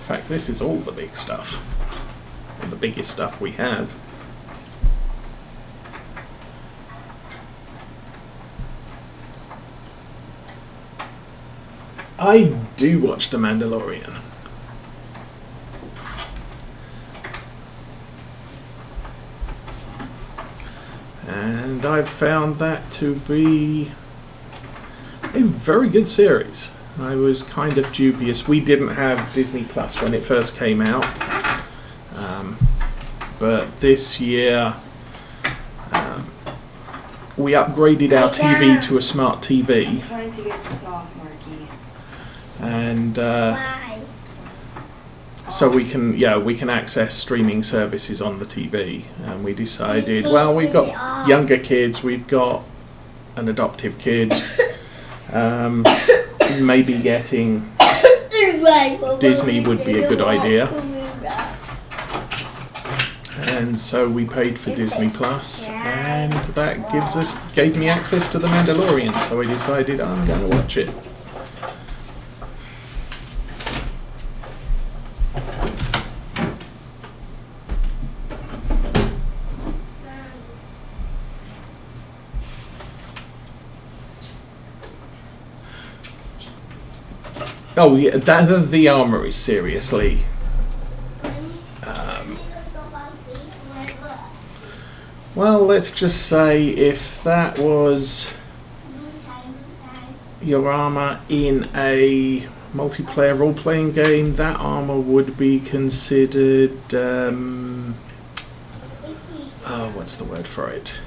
fact, this is all the big stuff. The biggest stuff we have. I do watch The Mandalorian. And I've found that to be a very good series. I was kind of dubious. We didn't have Disney Plus when it first came out. But this year we upgraded our TV to a smart TV. I'm trying to get this off, Marky. And so we can access streaming services on the TV. And we decided, well, we've got younger kids, we've got an adoptive kid. Maybe getting Disney would be a good idea. And so we paid for Disney Plus, and that gave me access to The Mandalorian. So I decided I'm going to watch it. Oh yeah, the armor is seriously. Well, let's just say if that was your armor in a multiplayer role-playing game, that armor would be considered. What's the word for it?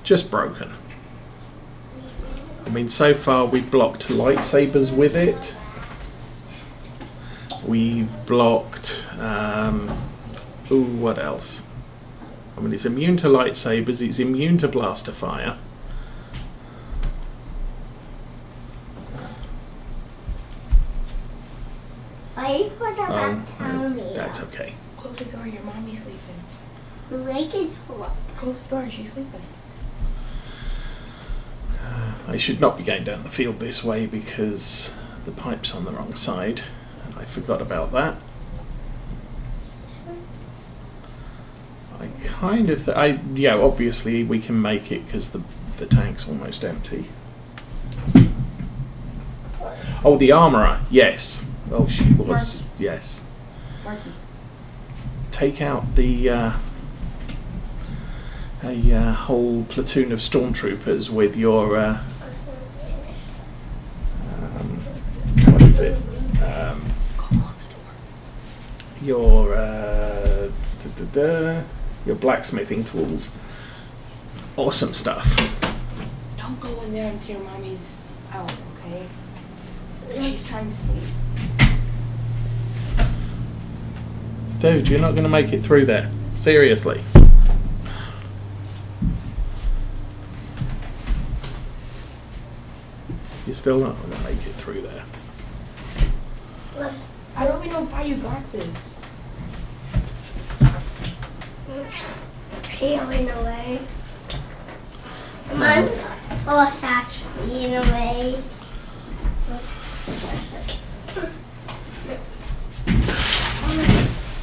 Just broken. I mean, so far we've blocked lightsabers with it. We've blocked, what else? I mean, it's immune to lightsabers, it's immune to blaster fire. That's okay. Close the door, your mommy's sleeping. Close the door, she's sleeping. I should not be going down the field this way because the pipe's on the wrong side. I forgot about that. Obviously we can make it because the tank's almost empty. Oh, the armourer, yes. Oh, she was, Marky. yes. Marky. Take out the a whole platoon of stormtroopers with your what is it? Your blacksmithing tools. Awesome stuff. Don't go in there until your mommy's out, okay? She's trying to sleep. Dude, you're not going to make it through there. Seriously. You're still not going to make it through there. I don't even know why you got this. She went away. Mine was actually in a way.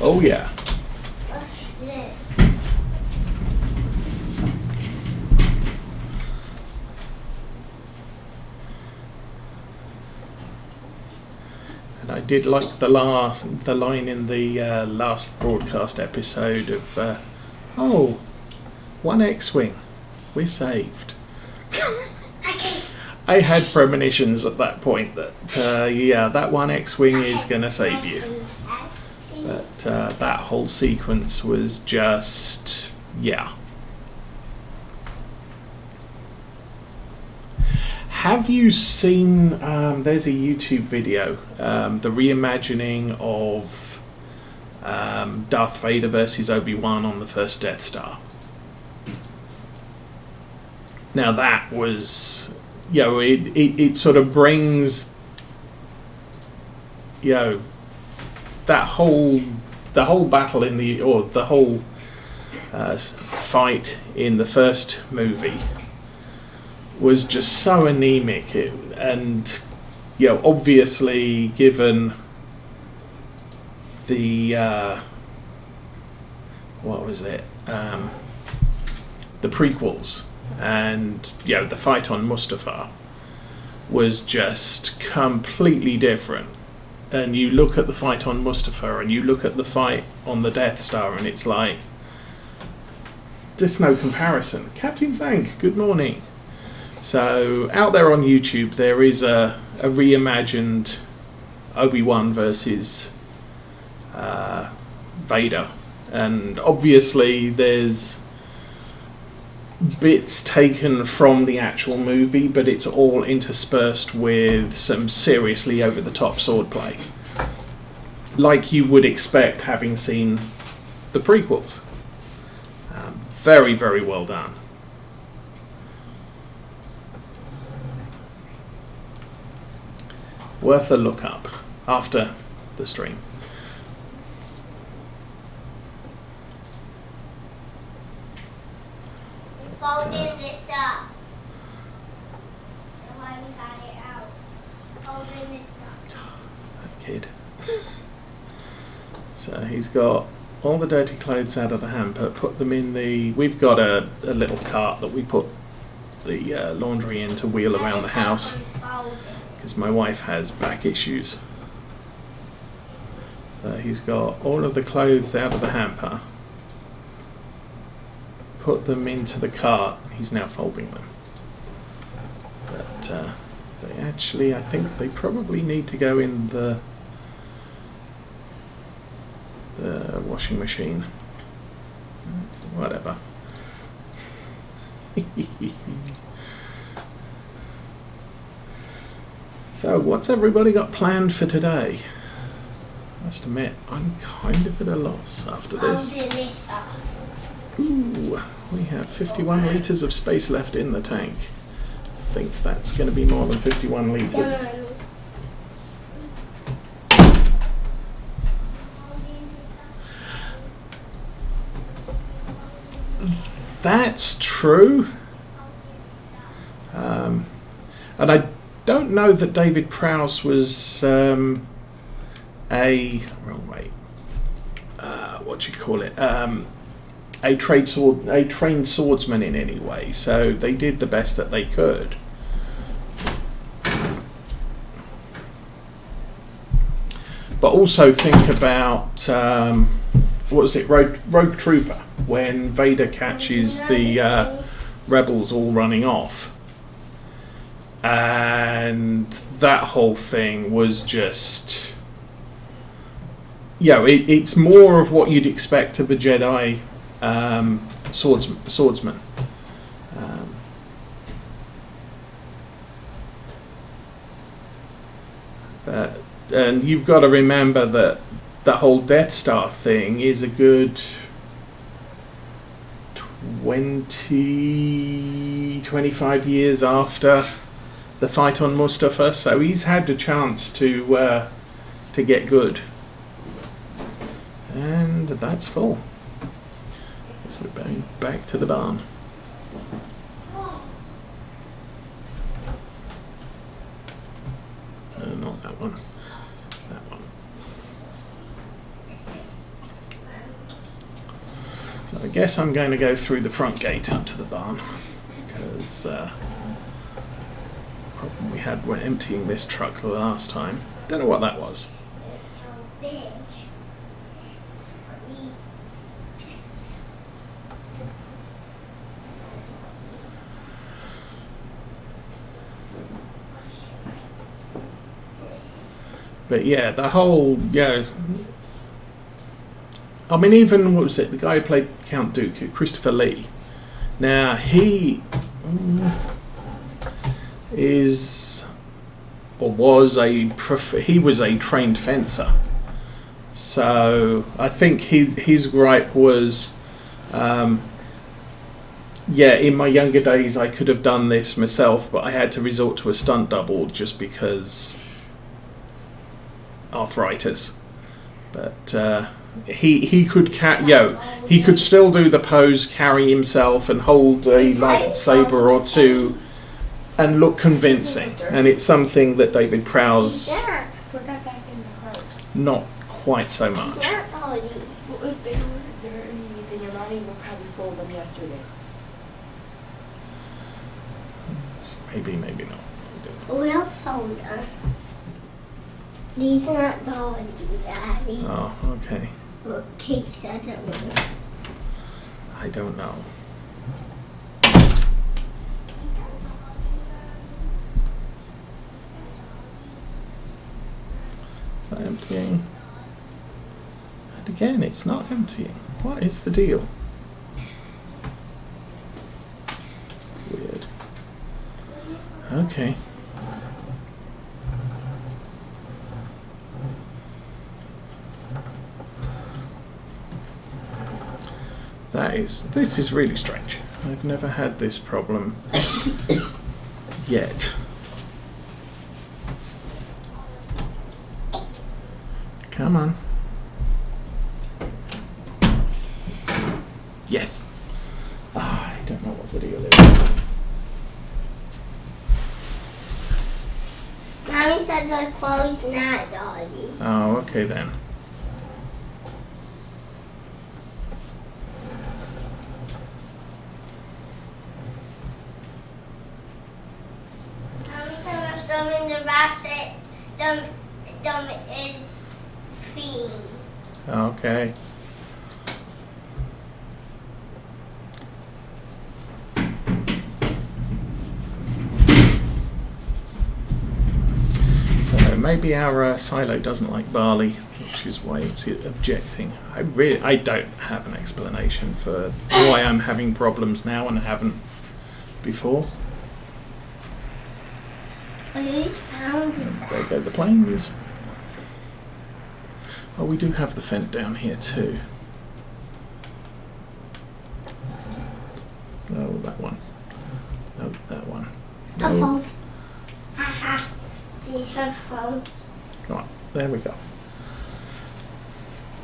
Oh yeah. What's this? And I did like the line in the last broadcast episode of, oh, one X-Wing, we're saved. I had premonitions at that point that, that one X-Wing is going to save you. But that whole sequence was just, yeah. Have you seen, there's a YouTube video, the reimagining of Darth Vader versus Obi-Wan on the first Death Star. Now that was, it sort of brings, that whole battle in the whole fight in the first movie was just so anemic, and obviously given the what was it, the prequels, and the fight on Mustafar was just completely different. And you look at the fight on Mustafar and you look at the fight on the Death Star, and it's like, there's no comparison. Captain Zank, good morning. So out there on YouTube there is a reimagined Obi-Wan versus Vader, and obviously there's bits taken from the actual movie, but it's all interspersed with some seriously over-the-top swordplay, like you would expect having seen the prequels. Very, very well done. Worth a look up after the stream. Folding this up. I haven't got it out. Folding this up. That kid. So he's got all the dirty clothes out of the hamper, put them in the... We've got a little cart that we put the laundry in to wheel around the house, because my wife has back issues. So he's got all of the clothes out of the hamper, put them into the cart, he's now folding them. But they actually, I think they probably need to go in the washing machine. Whatever. So what's everybody got planned for today? I must admit, I'm kind of at a loss after this. Folding this up. Ooh, we have 51 litres of space left in the tank. I think that's going to be more than 51 litres. That's true. And I don't know that David Prowse was what do you call it? A trained swordsman in any way. So they did the best that they could. But also think about what was it, Rogue Trooper, when Vader catches the rebels all running off. And that whole thing was just... it's more of what you'd expect of a Jedi swordsman. And you've got to remember that the whole Death Star thing is a good 25 years after the fight on Mustafar, so he's had the chance to get good. And that's full. So we're going back to the barn. Not that one. That one. So I guess I'm going to go through the front gate up to the barn, because the problem we had when emptying this truck the last time. Don't know what that was. But yeah, the whole, I mean, even, what was it, the guy who played Count Dooku, Christopher Lee. Now, he is, or was he was a trained fencer. So I think his gripe was, in my younger days I could have done this myself, but I had to resort to a stunt double just because arthritis. But he could he could still do the pose, carry himself, and hold a lightsaber or two and look convincing. And it's something that David Prowse Yeah. Put that back in the cart. not quite so much. Not dirty. Well, if they were dirty, then your mommy will probably fold them yesterday. Maybe, maybe not. I don't know. We'll fold them. These not dirty, Daddy. Oh, okay. What cakes are there? I don't know. Is that emptying? And again, it's not emptying. What is the deal? Weird. Okay. This is really strange. I've never had this problem yet. Come on. Yes. I don't know what the deal is. Mommy said the clothes not dirty. Oh, okay then. Mommy said if them in the basket, them is clean. Okay. So maybe our silo doesn't like barley, which is why it's objecting. I don't have an explanation for why I'm having problems now and haven't before. Whose sound is There that? go the planes. Oh, we do have the fent down here too. Oh, that one. No, that one. A No. phone. Haha. These are phones. Right, there we go.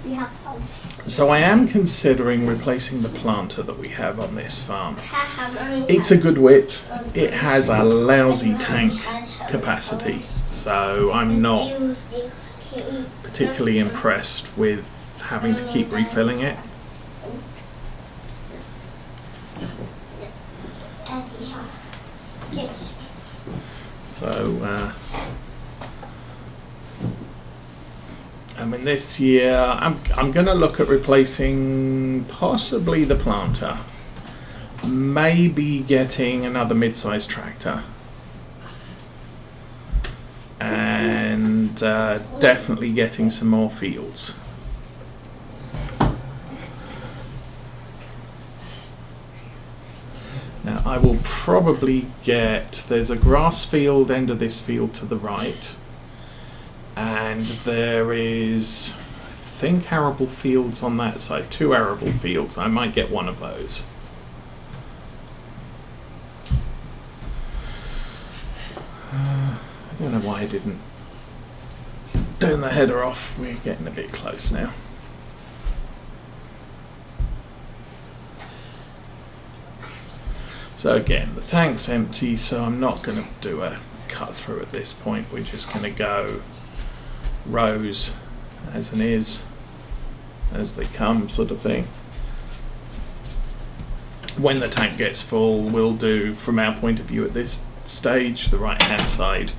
We have phones. So I am considering replacing the planter that we have on this farm. Haha, Mommy. It's a good width. It has a lousy tank capacity, so I'm not particularly impressed with having to keep refilling it. Yes. So, I mean, this year I'm going to look at replacing possibly the planter, maybe getting another mid-sized tractor, and definitely getting some more fields. Now I will probably there's a grass field end of this field to the right, and there is, I think, arable fields on that side, 2 arable fields. I might get one of those. I don't know why I didn't turn the header off. We're getting a bit close now. So again, the tank's empty, so I'm not going to do a cut through at this point. We're just going to go rows as an is, as they come, sort of thing. When the tank gets full, we'll do, from our point of view at this stage, the right hand side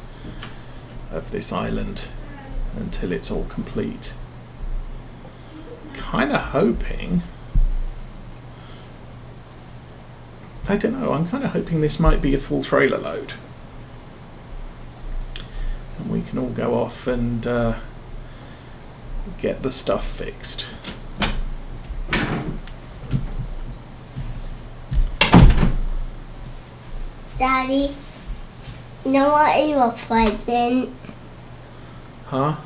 of this island until it's all complete. Kind of hoping, I don't know, I'm kind of hoping this might be a full trailer load. And we can all go off and get the stuff fixed. Daddy, you know what is your present? Huh?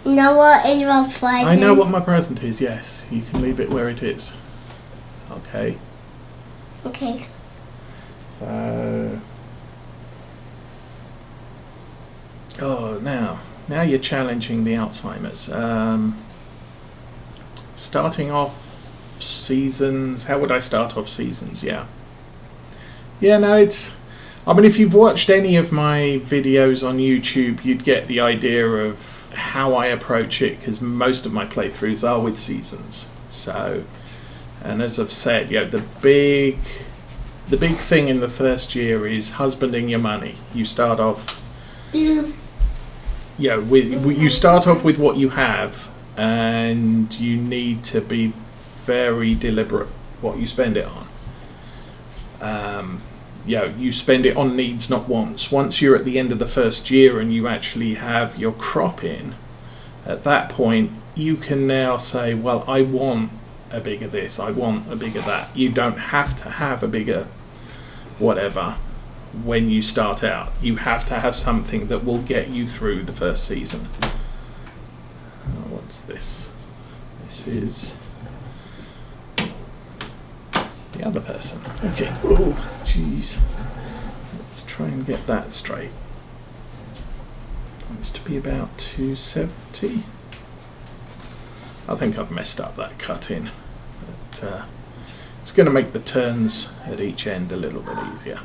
You know what is your present? I know what my present is, yes. You can leave it where it is. Okay. Okay. So... Oh, now you're challenging the Alzheimer's. Starting off seasons. How would I start off seasons? Yeah. Yeah, no, I mean, if you've watched any of my videos on YouTube, you'd get the idea of how I approach it, because most of my playthroughs are with seasons. So, and as I've said, the big thing in the first year is husbanding your money. You start off, you start off with what you have, and you need to be very deliberate what you spend it on. You spend it on needs, not wants. Once you're at the end of the first year and you actually have your crop in, at that point you can now say, well, I want a bigger this, I want a bigger that. You don't have to have a bigger whatever when you start out. You have to have something that will get you through the first season. What's this? This is the other person. Okay. Oh, jeez. Let's try and get that straight. It used to be about 270. I think I've messed up that cut in, but it's going to make the turns at each end a little bit easier.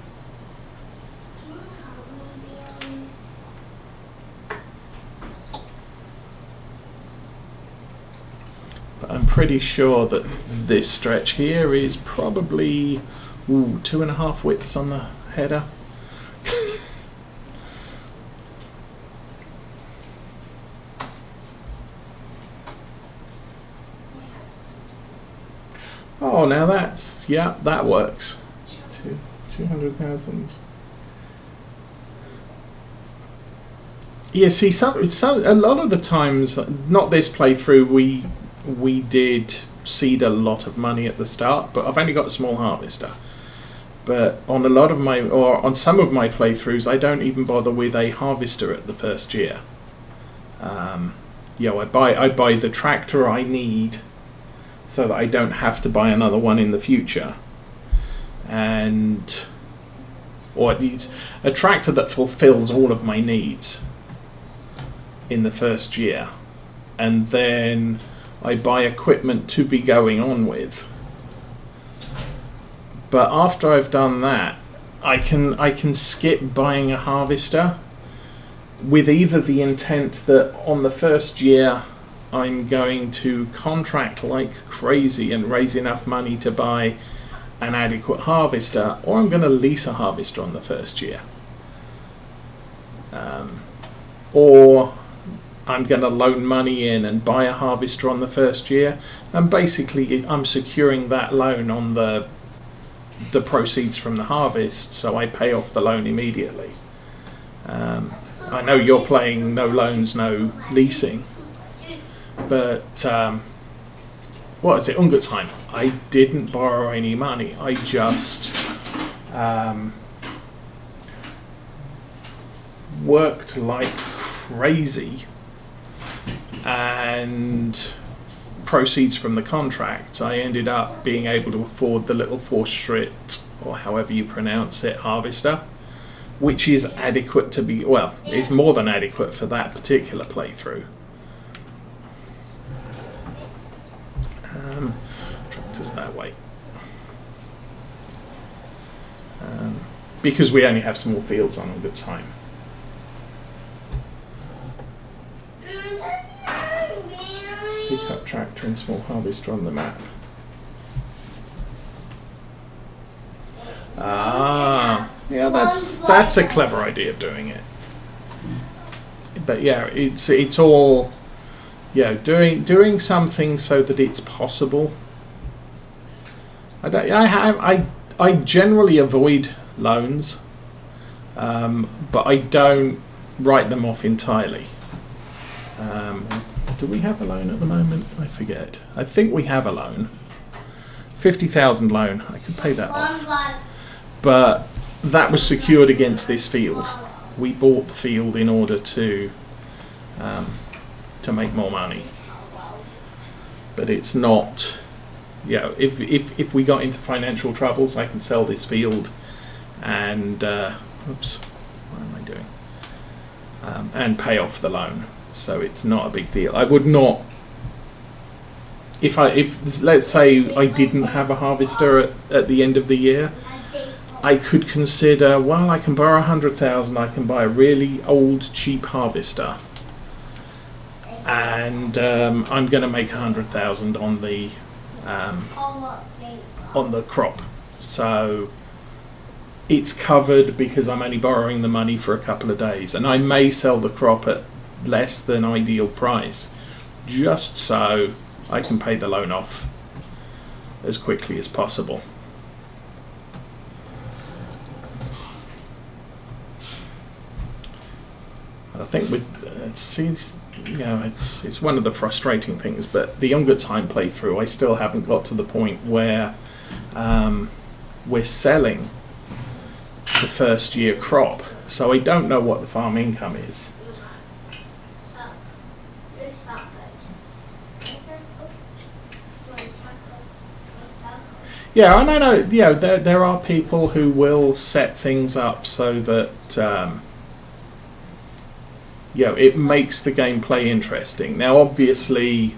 But I'm pretty sure that this stretch here is probably 2.5 widths on the header. Oh, now that's, that works. 200,000. Yeah, see, a lot of the times, not this playthrough, we did seed a lot of money at the start, but I've only got a small harvester. But on on some of my playthroughs, I don't even bother with a harvester at the first year. I buy the tractor I need, so that I don't have to buy another one in the future, or at least a tractor that fulfills all of my needs in the first year, and then I buy equipment to be going on with. But after I've done that, I can skip buying a harvester, with either the intent that on the first year I'm going to contract like crazy and raise enough money to buy an adequate harvester, or I'm going to lease a harvester on the first year. Or I'm going to loan money in and buy a harvester on the first year, and basically I'm securing that loan on the proceeds from the harvest, so I pay off the loan immediately. I know you're playing no loans, no leasing. But, what is it, Ungertheim? I didn't borrow any money. I just worked like crazy, and proceeds from the contracts, I ended up being able to afford the little 4-Schritt, or however you pronounce it, harvester, which is adequate to be, well, is more than adequate for that particular playthrough. Tractors that way. Because we only have small fields on Ungertheim. Pickup tractor and small harvester on the map. Yeah, that's a clever idea of doing it. But yeah, it's all, doing something so that it's possible. I generally avoid loans, but I don't write them off entirely. Do we have a loan at the moment? I forget. I think we have a loan. 50,000 loan. I could pay that off. But that was secured against this field. We bought the field in order to make more money. But it's not. If we got into financial troubles, I can sell this field and oops, what am I doing? And pay off the loan. So it's not a big deal. I would not. If let's say I didn't have a harvester at the end of the year, I could consider, well, I can borrow 100,000, I can buy a really old cheap harvester, and I'm going to make 100,000 on the crop. So it's covered because I'm only borrowing the money for a couple of days, and I may sell the crop at less than ideal price just so I can pay the loan off as quickly as possible. I think with it's one of the frustrating things, but the younger time playthrough, I still haven't got to the point where we're selling the first year crop, so I don't know what the farm income is. Yeah, I know. Yeah, there are people who will set things up so that it makes the gameplay interesting. Now, obviously,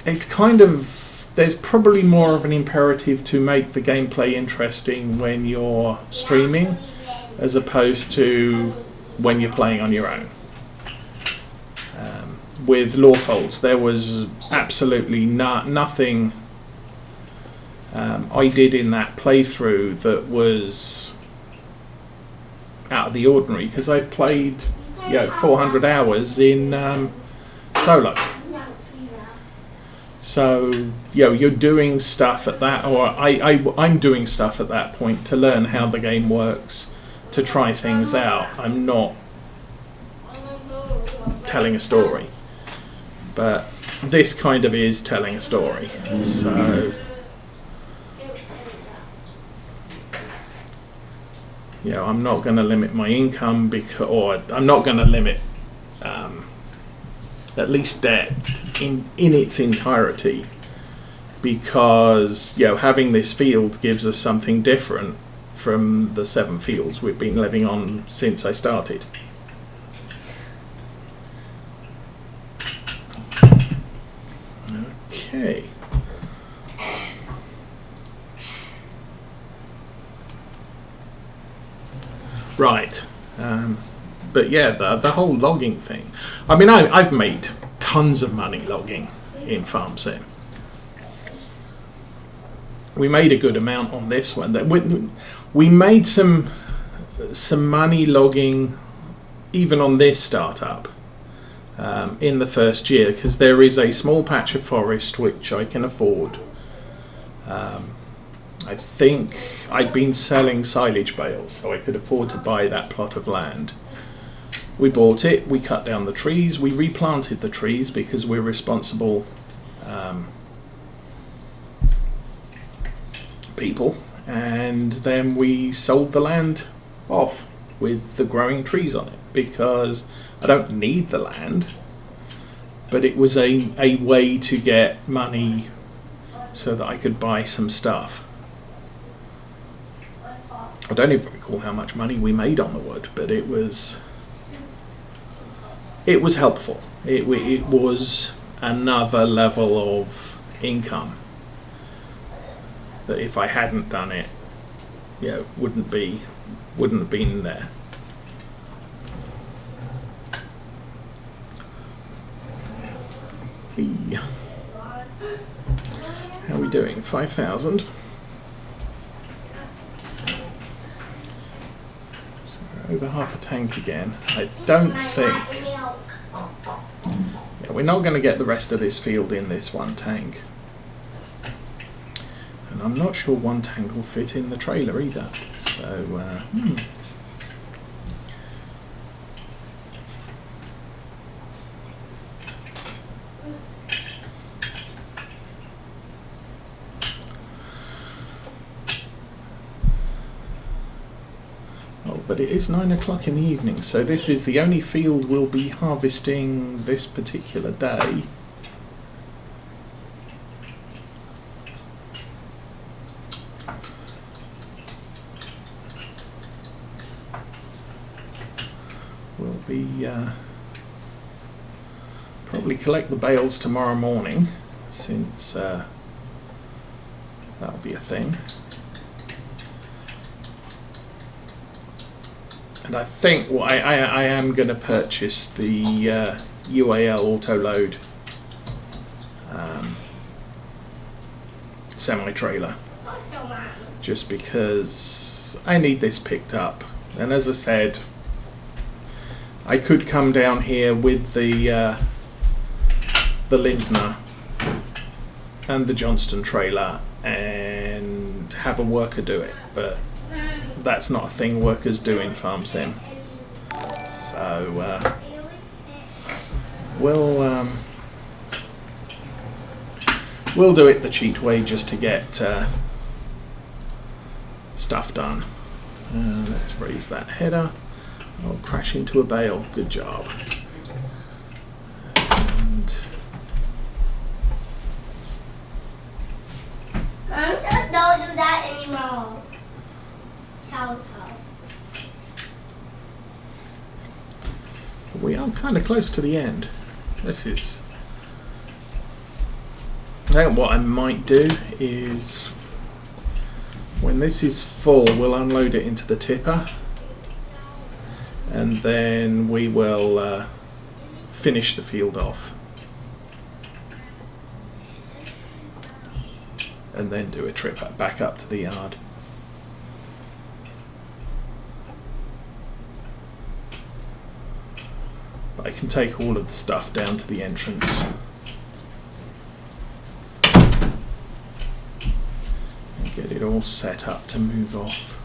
it's kind of, there's probably more of an imperative to make the gameplay interesting when you're streaming as opposed to when you're playing on your own. With Lawfolds, there was absolutely nothing I did in that playthrough that was out of the ordinary, because I played 400 hours in solo. So you're doing stuff at that, or I'm doing stuff at that point to learn how the game works, to try things out. I'm not telling a story, but this kind of is telling a story. So I'm not going to limit my income or I'm not going to limit at least debt in its entirety, because having this field gives us something different from the 7 fields we've been living on since I started. Okay. Right. But the whole logging thing. I mean, I've made tons of money logging in Farm Sim. We made a good amount on this one. We made some money logging even on this startup in the first year, because there is a small patch of forest which I can afford. I think I'd been selling silage bales, so I could afford to buy that plot of land. We bought it, we cut down the trees, we replanted the trees because we're responsible people, and then we sold the land off with the growing trees on it, because I don't need the land, but it was a way to get money so that I could buy some stuff. I don't even recall how much money we made on the wood, but it was helpful. It was another level of income that if I hadn't done it, wouldn't have been there. How are we doing? 5,000. Over half a tank again. I don't think. We're not going to get the rest of this field in this one tank. And I'm not sure one tank will fit in the trailer either. So, but it is 9 o'clock in the evening, so this is the only field we'll be harvesting this particular day. We'll be probably collect the bales tomorrow morning, since that'll be a thing. And I think I am going to purchase the UAL auto load semi-trailer, just because I need this picked up. And as I said, I could come down here with the Lindner and the Johnston trailer and have a worker do it, but that's not a thing workers do in Farm Sim. So we'll do it the cheat way, just to get stuff done. Let's raise that header. I'll crash into a bale. Good job. And Don't do that anymore. we are kind of close to the end. This is... Now what I might do is, when this is full, we'll unload it into the tipper, and then we will finish the field off, and then do a trip back up to the yard. But I can take all of the stuff down to the entrance. And get it all set up to move off.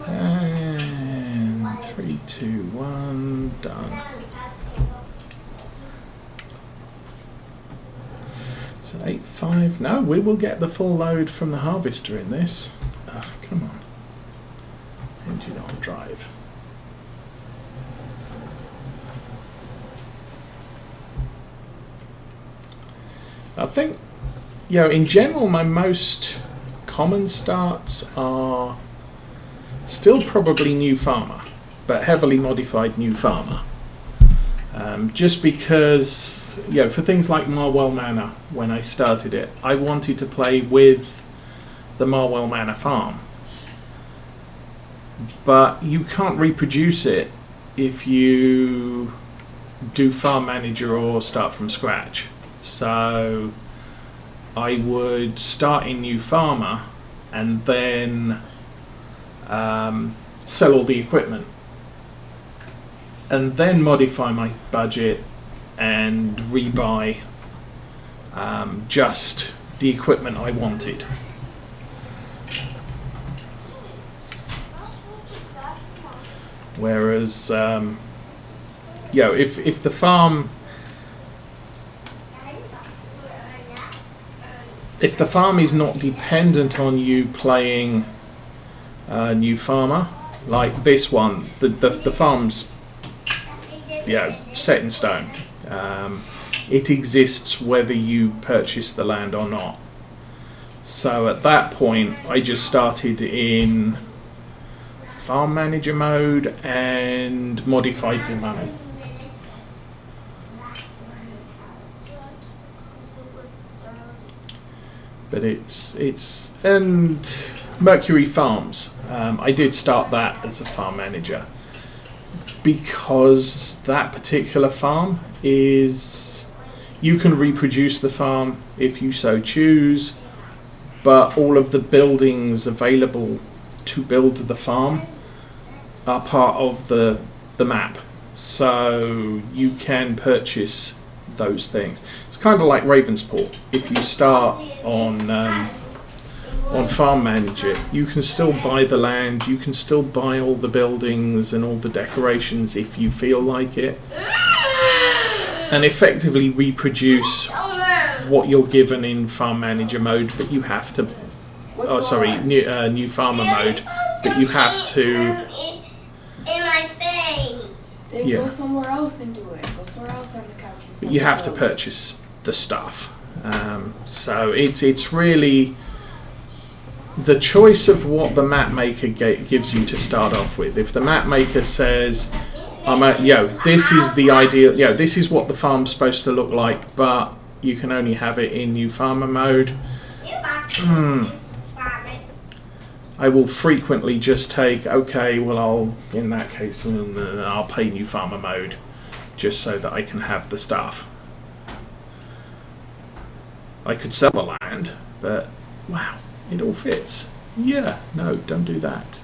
And 3, 2, 1, done. So 8.5. No, we will get the full load from the harvester in this. Come on. Engine on drive. I think, you know, in general, my most common starts are still probably New Farmer, but heavily modified New Farmer. Just because, you know, for things like Marwell Manor, when I started it, I wanted to play with the Marwell Manor farm. But you can't reproduce it if you do Farm Manager or start from scratch. So I would start in New Farmer and then sell all the equipment, and then modify my budget and rebuy just the equipment I wanted. Whereas, you know, if the farm is not dependent on you playing New Farmer, like this one, the farm's, yeah, set in stone. It exists whether you purchase the land or not. So at that point, I just started in Farm Manager mode and modified the money. But it's and Mercury Farms. I did start that as a farm manager because that particular farm is, you can reproduce the farm if you so choose, but all of the buildings available to build the farm are part of the map, so you can purchase those things. It's kind of like Ravensport. If you start on Farm Manager, you can still buy the land, you can still buy all the buildings and all the decorations if you feel like it, and effectively reproduce what you're given in Farm Manager mode, but you have to, New Farmer mode, but you have to in my face. Then go somewhere else and do it. Go somewhere else on the couch. But you have to purchase the stuff. So it's really the choice of what the map maker gives you to start off with. If the map maker says, this is the ideal, this is what the farm's supposed to look like, but you can only have it in new farmer mode. I will frequently just take, okay, well in that case I'll pay new farmer mode just so that I can have the stuff. I could sell the land, but wow, it all fits. Yeah, no, don't do that.